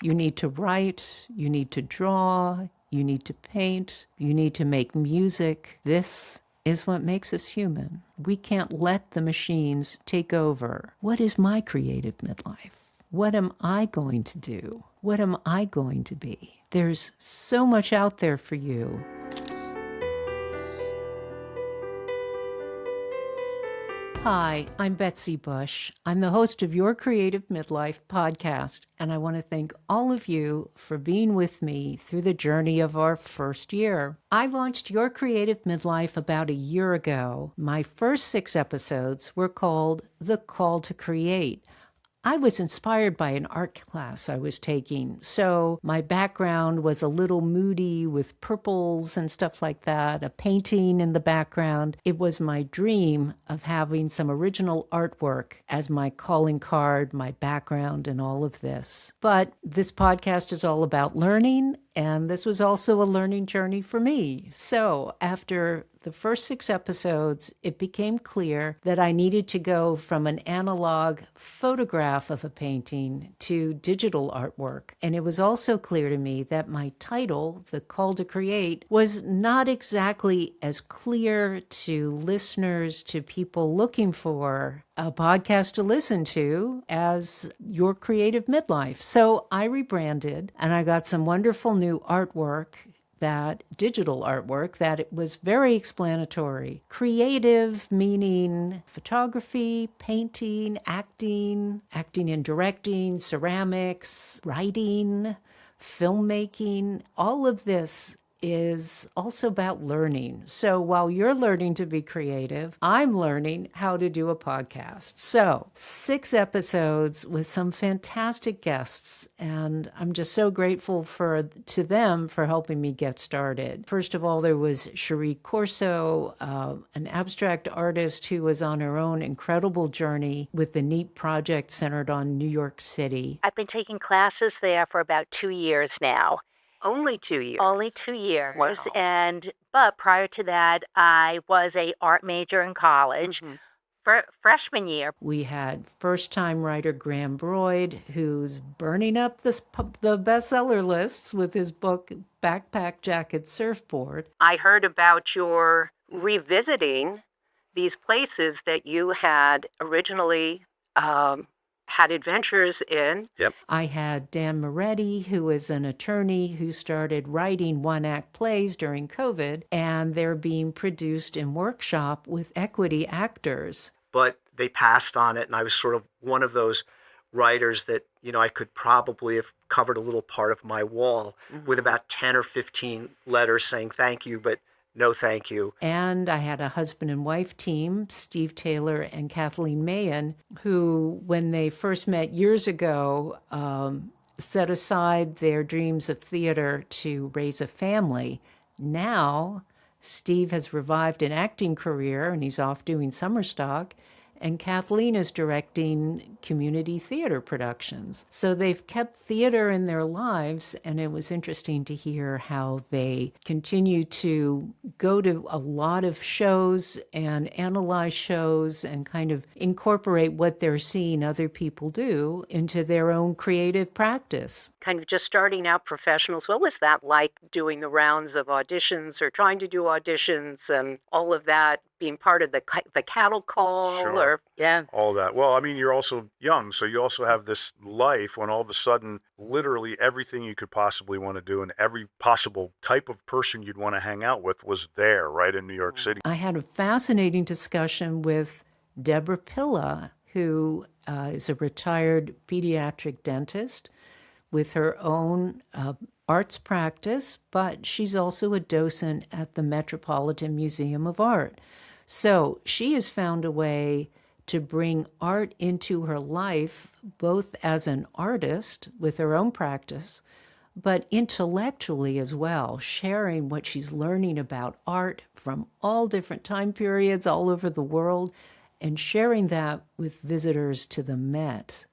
You need to write, you need to draw, you need to paint, you need to make music. This is what makes us human. We can't let the machines take over. What is my creative midlife? What am I going to do? What am I going to be? There's so much out there for you. Hi, I'm Betsy Bush. I'm the host of Your Creative Midlife podcast, and I want to thank all of you for being with me through the journey of our first year. I launched Your Creative Midlife about a year ago. My first 6 episodes were called The Call to Create. I was inspired by an art class I was taking, so my background was a little moody with purples and stuff like that, a painting in the background. It was my dream of having some original artwork as my calling card, my background, and all of this. But this podcast is all about learning, and this was also a learning journey for me. So after the first 6 episodes, it became clear that I needed to go from an analog photograph of a painting to digital artwork. And it was also clear to me that my title, The Call to Create, was not exactly as clear to listeners, to people looking for a podcast to listen to as Your Creative Midlife. So I rebranded, and I got some wonderful new artwork, that digital artwork, that it was very explanatory. Creative meaning photography, painting, acting and directing, ceramics, writing, filmmaking. All of this is also about learning. So while you're learning to be creative, I'm learning how to do a podcast. So 6 episodes with some fantastic guests, and I'm just so grateful to them for helping me get started. First of all, there was Cherie Corso, an abstract artist who was on her own incredible journey with the NEAT project centered on New York City. I've been taking classes there for about 2 years now. Only 2 years? Only 2 years. Wow. But prior to that, I was a art major in college. For freshman year. We had first-time writer Graham Broyd, who's burning up the bestseller lists with his book, Backpack Jacket Surfboard. I heard about your revisiting these places that you had originally had adventures in. Yep. I had Dan Moretti, who is an attorney who started writing one-act plays during COVID, and they're being produced in workshop with equity actors. But they passed on it, and I was sort of one of those writers that, I could probably have covered a little part of my wall with about 10 or 15 letters saying thank you, but no thank you. And I had a husband and wife team, Steve Taylor and Kathleen Mahan, who, when they first met years ago, set aside their dreams of theater to raise a family. Now, Steve has revived an acting career, and he's off doing summer stock, and Kathleen is directing community theater productions. So they've kept theater in their lives, and it was interesting to hear how they continue to go to a lot of shows and analyze shows and kind of incorporate what they're seeing other people do into their own creative practice. Kind of just starting out professionals, what was that like, doing the rounds of auditions or trying to do auditions and all of that, being part of the cattle call? Sure. Yeah. All that. Well, I mean, you're also young, so you also have this life when all of a sudden, literally everything you could possibly want to do and every possible type of person you'd want to hang out with was there, right in New York City. I had a fascinating discussion with Deborah Pilla, who is a retired pediatric dentist with her own arts practice, but she's also a docent at the Metropolitan Museum of Art. So she has found a way to bring art into her life, both as an artist with her own practice, but intellectually as well, sharing what she's learning about art from all different time periods all over the world, and sharing that with visitors to the Met.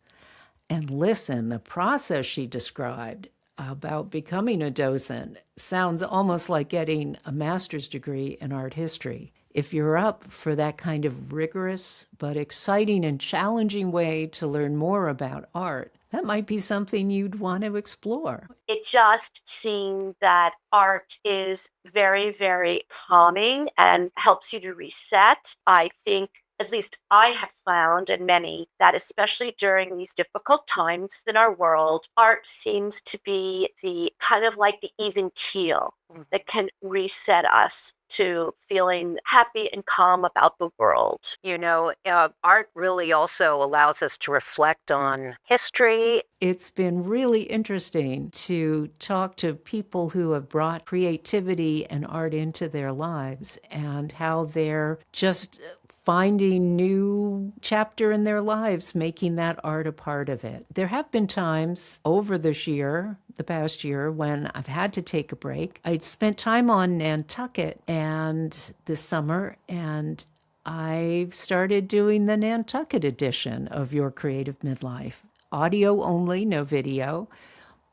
And listen, the process she described about becoming a docent sounds almost like getting a master's degree in art history. If you're up for that kind of rigorous but exciting and challenging way to learn more about art, that might be something you'd want to explore. It just seemed that art is very, very calming and helps you to reset. I think, at least I have found, and many, that especially during these difficult times in our world, art seems to be the kind of like the even keel that can reset us to feeling happy and calm about the world. Art really also allows us to reflect on history. It's been really interesting to talk to people who have brought creativity and art into their lives and how they're just finding new chapter in their lives, making that art a part of it. There have been times over the past year, when I've had to take a break. I'd spent time on Nantucket and this summer, and I've started doing the Nantucket edition of Your Creative Midlife. Audio only, no video.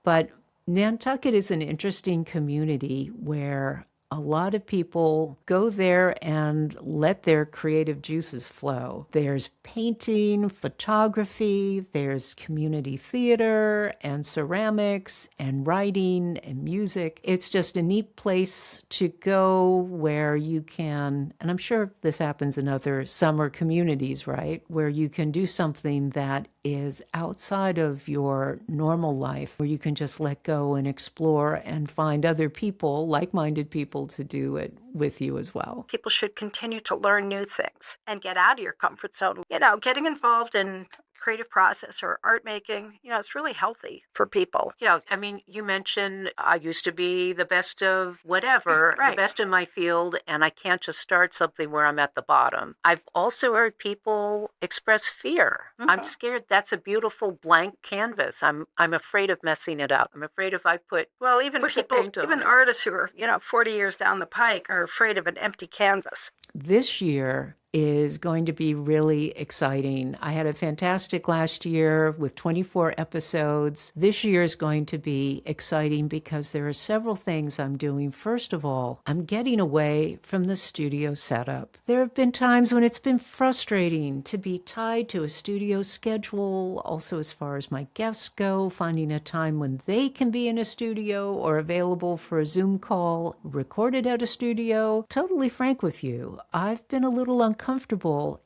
But Nantucket is an interesting community where a lot of people go there and let their creative juices flow. There's painting, photography, there's community theater and ceramics and writing and music. It's just a neat place to go where you can, and I'm sure this happens in other summer communities, right? Where you can do something that is outside of your normal life, where you can just let go and explore and find other people, like-minded people, to do it with you as well. People should continue to learn new things and get out of your comfort zone. Getting involved in creative process or art making, it's really healthy for people. You mentioned I used to be the best of whatever, Right. the best in my field, and I can't just start something where I'm at the bottom. I've also heard people express fear. I'm scared. That's a beautiful blank canvas. I'm afraid of messing it up. I'm afraid if I put Even the people, paint on even it. artists who are 40 years down the pike are afraid of an empty canvas. This year is going to be really exciting. I had a fantastic last year with 24 episodes. This year is going to be exciting because there are several things I'm doing. First of all, I'm getting away from the studio setup. There have been times when it's been frustrating to be tied to a studio schedule, also as far as my guests go, finding a time when they can be in a studio or available for a Zoom call, recorded at a studio. Totally frank with you, I've been a little uncomfortable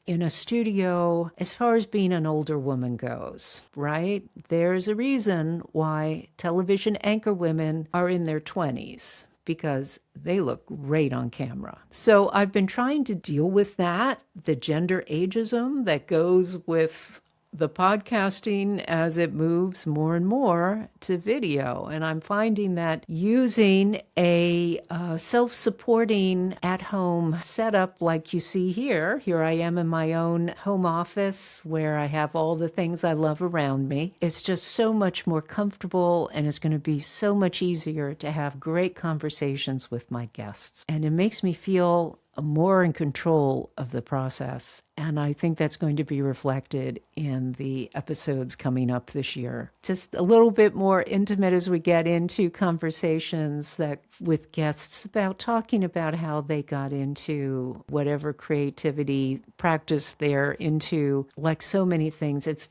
in a studio as far as being an older woman goes, right? There's a reason why television anchor women are in their 20s, because they look great on camera. So I've been trying to deal with that, the gender ageism that goes with the podcasting as it moves more and more to video. And I'm finding that using a self-supporting at-home setup like you see here I am in my own home office where I have all the things I love around me. It's just so much more comfortable, and it's going to be so much easier to have great conversations with my guests. And it makes me feel more in control of the process. And I think that's going to be reflected in the episodes coming up this year. Just a little bit more intimate as we get into conversations that with guests about talking about how they got into whatever creativity practice they're into. Like so many things, it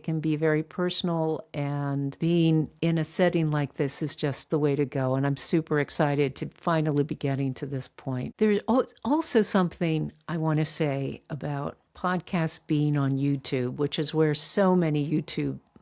can be very personal, and being in a setting like this is just the way to go. And I'm super excited to finally be getting to this point. There's also something I want to say about podcasts being on YouTube, which is where so many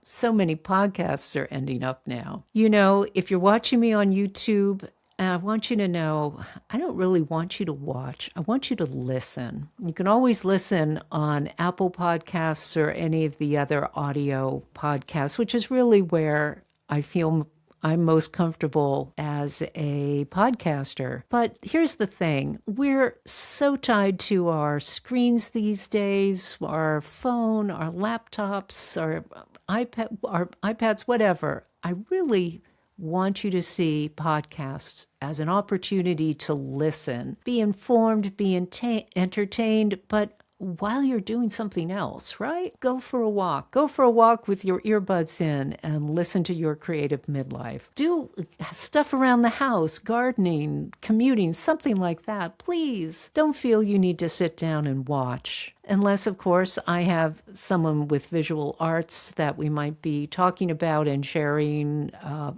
podcasts are ending up now. If you're watching me on YouTube, I want you to know, I don't really want you to watch. I want you to listen. You can always listen on Apple Podcasts or any of the other audio podcasts, which is really where I feel I'm most comfortable as a podcaster. But here's the thing. We're so tied to our screens these days, our phone, our laptops, our iPads, whatever. I really want you to see podcasts as an opportunity to listen, be informed, be entertained, but while you're doing something else, right? Go for a walk. Go for a walk with your earbuds in and listen to your creative midlife. Do stuff around the house, gardening, commuting, something like that. Please don't feel you need to sit down and watch. Unless, of course, I have someone with visual arts that we might be talking about and sharing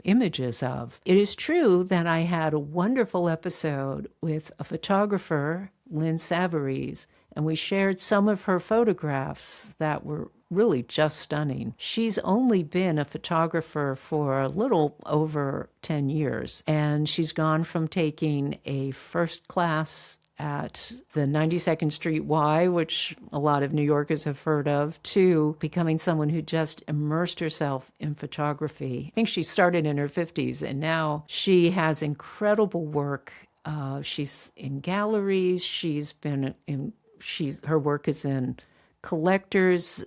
images of. It is true that I had a wonderful episode with a photographer, Lynn Savarese, and we shared some of her photographs that were really just stunning. She's only been a photographer for a little over 10 years, and she's gone from taking a first class at the 92nd Street Y, which a lot of New Yorkers have heard of, to becoming someone who just immersed herself in photography. I think she started in her 50s, and now she has incredible work. She's in galleries. Her work is in collectors,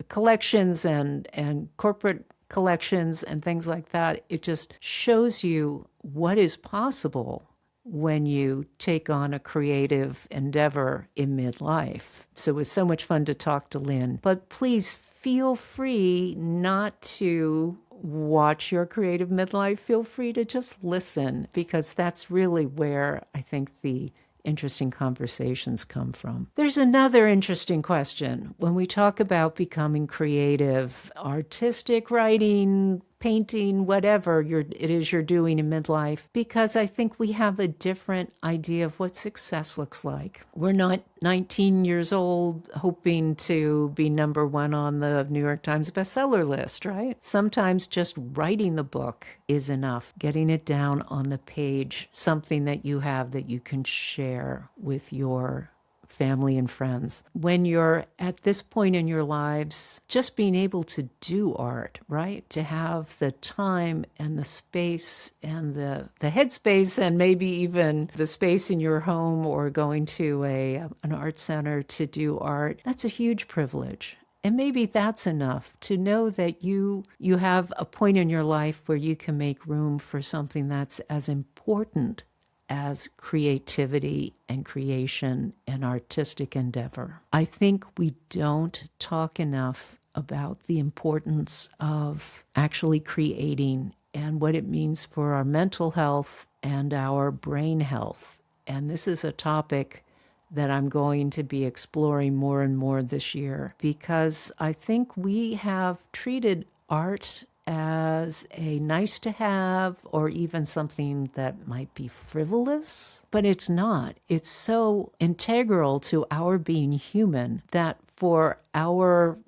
collections and corporate collections and things like that. It just shows you what is possible when you take on a creative endeavor in midlife. So it was so much fun to talk to Lynn. But please feel free not to watch your creative midlife. Feel free to just listen, because that's really where I think the interesting conversations come from. There's another interesting question. When we talk about becoming creative, artistic writing, painting, whatever it is you're doing in midlife, because I think we have a different idea of what success looks like. We're not 19 years old hoping to be number one on the New York Times bestseller list, right? Sometimes just writing the book is enough, getting it down on the page, something that you have that you can share with your family and friends. When you're at this point in your lives, just being able to do art, right? To have the time and the space and the headspace and maybe even the space in your home or going to an art center to do art, that's a huge privilege. And maybe that's enough to know that you have a point in your life where you can make room for something that's as important as creativity and creation and artistic endeavor. I think we don't talk enough about the importance of actually creating and what it means for our mental health and our brain health. And this is a topic that I'm going to be exploring more and more this year, because I think we have treated art as a nice to have or even something that might be frivolous, but it's not. It's so integral to our being human that for our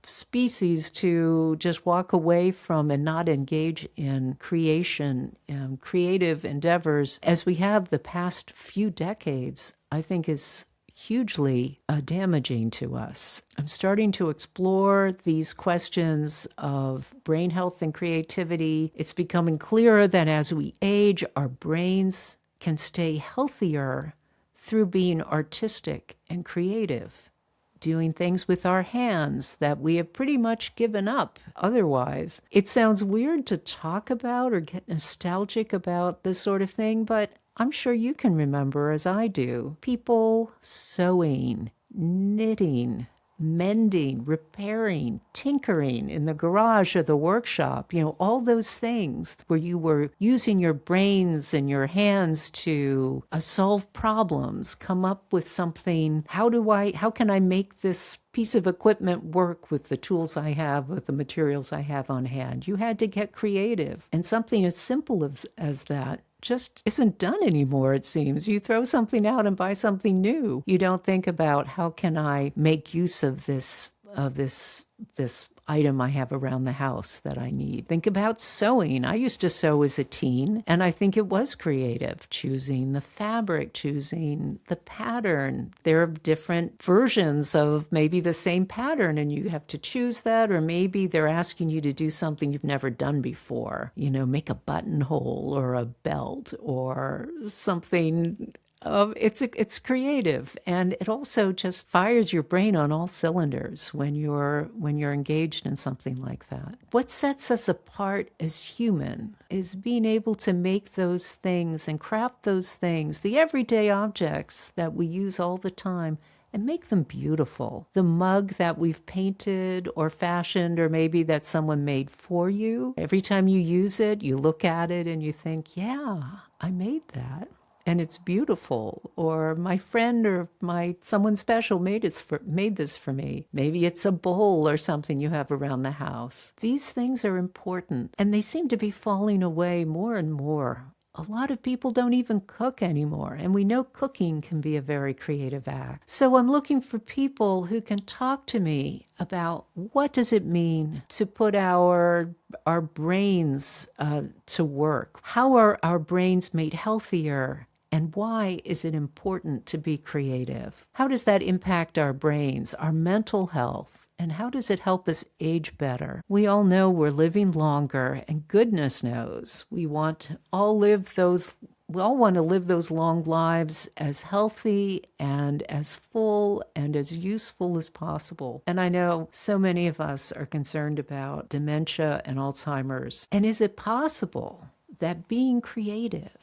species to just walk away from and not engage in creation and creative endeavors as we have the past few decades, I think is hugely damaging to us. I'm starting to explore these questions of brain health and creativity. It's becoming clearer that as we age, our brains can stay healthier through being artistic and creative, doing things with our hands that we have pretty much given up otherwise. It sounds weird to talk about or get nostalgic about this sort of thing, but I'm sure you can remember, as I do, people sewing, knitting, mending, repairing, tinkering in the garage or the workshop, all those things where you were using your brains and your hands to solve problems, come up with something. How can I make this piece of equipment work with the tools I have, with the materials I have on hand? You had to get creative. And something as simple as that just isn't done anymore, it seems. You throw something out and buy something new. You don't think about, how can I make use of this item I have around the house that I need. Think about sewing. I used to sew as a teen, and I think it was creative. Choosing the fabric, choosing the pattern. There are different versions of maybe the same pattern, and you have to choose that, or maybe they're asking you to do something you've never done before. Make a buttonhole or a belt or something. It's creative, and it also just fires your brain on all cylinders when you're engaged in something like that. What sets us apart as human is being able to make those things and craft those things, the everyday objects that we use all the time, and make them beautiful. The mug that we've painted or fashioned, or maybe that someone made for you, every time you use it, you look at it and you think, yeah, I made that. And it's beautiful. Or my friend or someone special made this for me. Maybe it's a bowl or something you have around the house. These things are important, and they seem to be falling away more and more. A lot of people don't even cook anymore, and we know cooking can be a very creative act. So I'm looking for people who can talk to me about what does it mean to put our brains to work? How are our brains made healthier? And why is it important to be creative? How does that impact our brains, our mental health? And how does it help us age better? We all know we're living longer, and goodness knows we all want to live those long lives as healthy and as full and as useful as possible. And I know so many of us are concerned about dementia and Alzheimer's. And is it possible that being creative,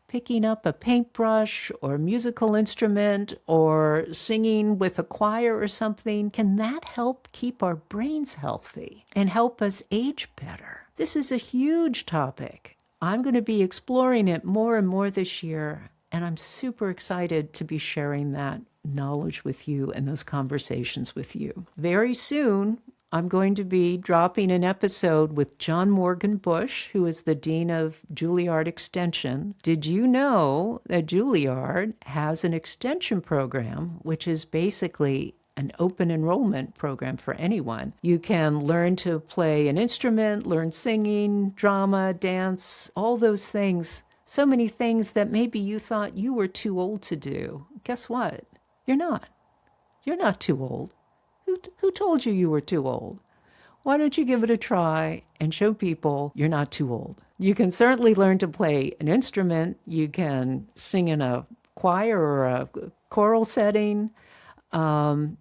picking up a paintbrush or a musical instrument or singing with a choir or something, can that help keep our brains healthy and help us age better? This is a huge topic. I'm going to be exploring it more and more this year, and I'm super excited to be sharing that knowledge with you and those conversations with you. Very soon, I'm going to be dropping an episode with John Morgan Bush, who is the Dean of Juilliard Extension. Did you know that Juilliard has an extension program, which is basically an open enrollment program for anyone? You can learn to play an instrument, learn singing, drama, dance, all those things. So many things that maybe you thought you were too old to do. Guess what? You're not. You're not too old. Who told you were too old? Why don't you give it a try and show people you're not too old? You can certainly learn to play an instrument. You can sing in a choir or a choral setting.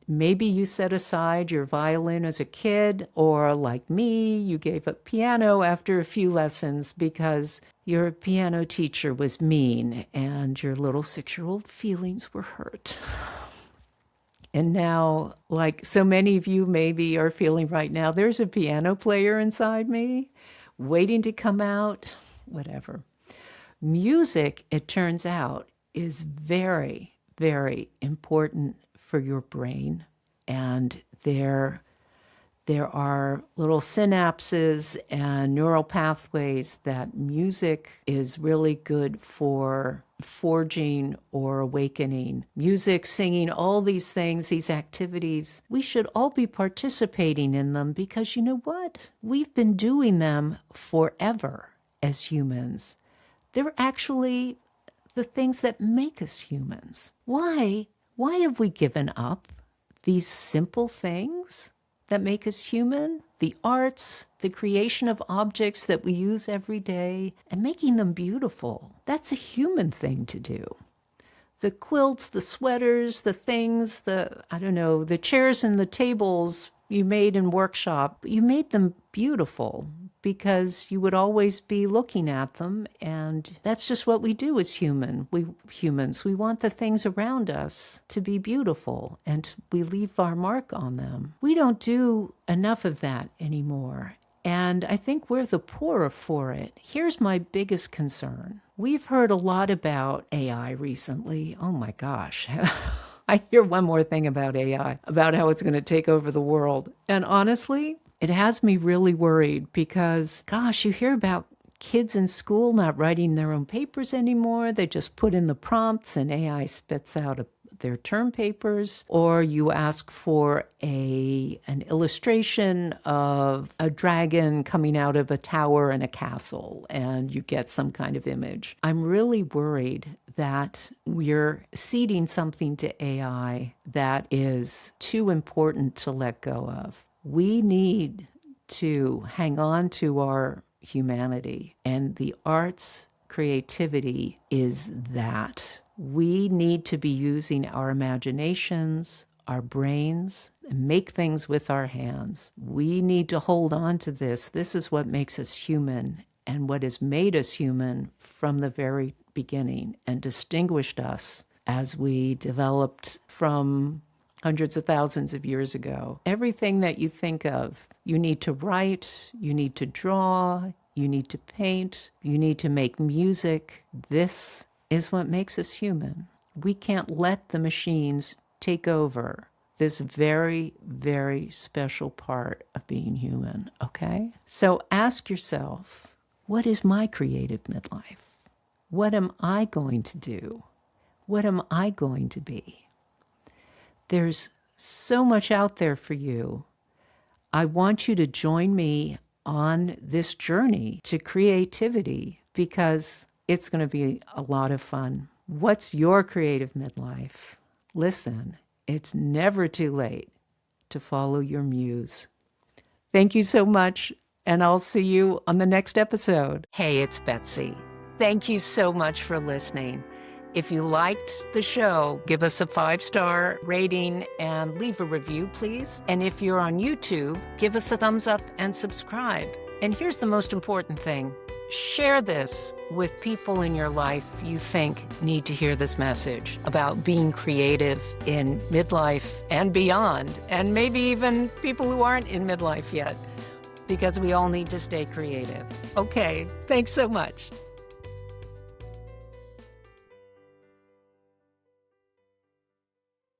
Maybe you set aside your violin as a kid, or like me, you gave up piano after a few lessons because your piano teacher was mean and your little 6-year-old feelings were hurt. And now, like so many of you maybe are feeling right now, there's a piano player inside me waiting to come out, whatever. Music, it turns out, is very, very important for your brain. And there are little synapses and neural pathways that music is really good for forging or awakening. Music, singing, all these things, these activities, we should all be participating in them because you know what? We've been doing them forever as humans. They're actually the things that make us humans. Why have we given up these simple things that make us human? The arts, the creation of objects that we use every day, and making them beautiful. That's a human thing to do. The quilts, the sweaters, the things, the chairs and the tables you made in workshop, you made them beautiful because you would always be looking at them, and that's just what we do as humans. We want the things around us to be beautiful, and we leave our mark on them. We don't do enough of that anymore, and I think we're the poorer for it. Here's my biggest concern. We've heard a lot about AI recently. Oh my gosh. I hear one more thing about AI, about how it's going to take over the world. And honestly, it has me really worried because, gosh, you hear about kids in school not writing their own papers anymore. They just put in the prompts and AI spits out their term papers. Or you ask for an illustration of a dragon coming out of a tower in a castle, and you get some kind of image. I'm really worried that we're ceding something to AI that is too important to let go of. We need to hang on to our humanity, and the arts, creativity is that. We need to be using our imaginations, our brains, and make things with our hands. We need to hold on to this. This is what makes us human and what has made us human from the very beginning and distinguished us as we developed from hundreds of thousands of years ago. Everything that you think of, you need to write, you need to draw, you need to paint, you need to make music. This is what makes us human. We can't let the machines take over this very, very special part of being human, okay? So ask yourself, what is my creative midlife? What am I going to do? What am I going to be? There's so much out there for you. I want you to join me on this journey to creativity because it's going to be a lot of fun. What's your creative midlife? Listen, it's never too late to follow your muse. Thank you so much, and I'll see you on the next episode. Hey, it's Betsy. Thank you so much for listening. If you liked the show, give us a 5-star rating and leave a review, please. And if you're on YouTube, give us a thumbs up and subscribe. And here's the most important thing. Share this with people in your life you think need to hear this message about being creative in midlife and beyond, and maybe even people who aren't in midlife yet, because we all need to stay creative. Okay, thanks so much.